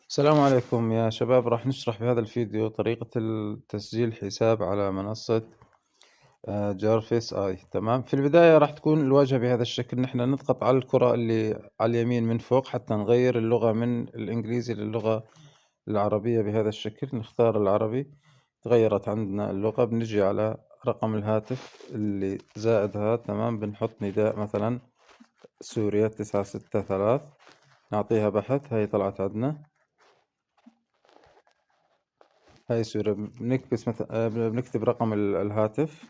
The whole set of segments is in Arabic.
السلام عليكم يا شباب، راح نشرح بهذا الفيديو طريقة تسجيل حساب على منصة جارفيس آي. تمام. في البداية راح تكون الواجهة بهذا الشكل. نحن نضغط على الكرة اللي على اليمين من فوق حتى نغير اللغة من الإنجليزي للغة العربية بهذا الشكل. نختار العربي، تغيرت عندنا اللغة. بنجي على رقم الهاتف اللي زائد هذا. تمام. بنحط نداء مثلا سوريا 963، نعطيها بحث. هاي طلعت عندنا، هاي سورة. بنكبس مثلا بنكتب رقم الهاتف.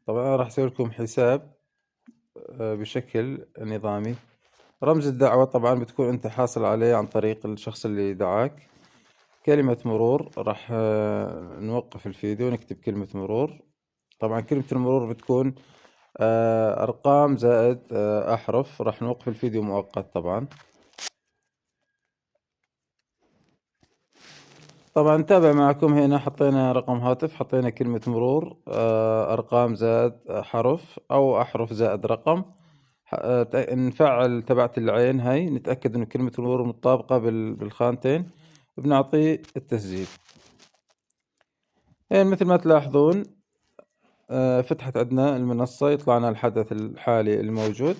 طبعا راح أسوي لكم حساب بشكل نظامي. رمز الدعوة طبعا بتكون أنت حاصل عليه عن طريق الشخص اللي دعاك. كلمة مرور، راح نوقف الفيديو نكتب كلمة مرور. طبعا كلمة المرور بتكون أرقام زائد أحرف. راح نوقف الفيديو مؤقت. طبعا تابع معكم. هنا حطينا رقم هاتف، حطينا كلمة مرور، أرقام زائد حرف أو أحرف زائد رقم. نفعل تبعت العين هاي، نتأكد إنه كلمة المرور مطابقة بالخانتين. بنعطيه التسجيل. يعني مثل ما تلاحظون فتحت عندنا المنصة، يطلعنا الحدث الحالي الموجود.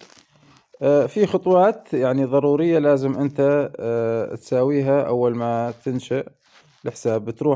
في خطوات يعني ضرورية لازم أنت تساويها أول ما تنشئ الحساب. بتروح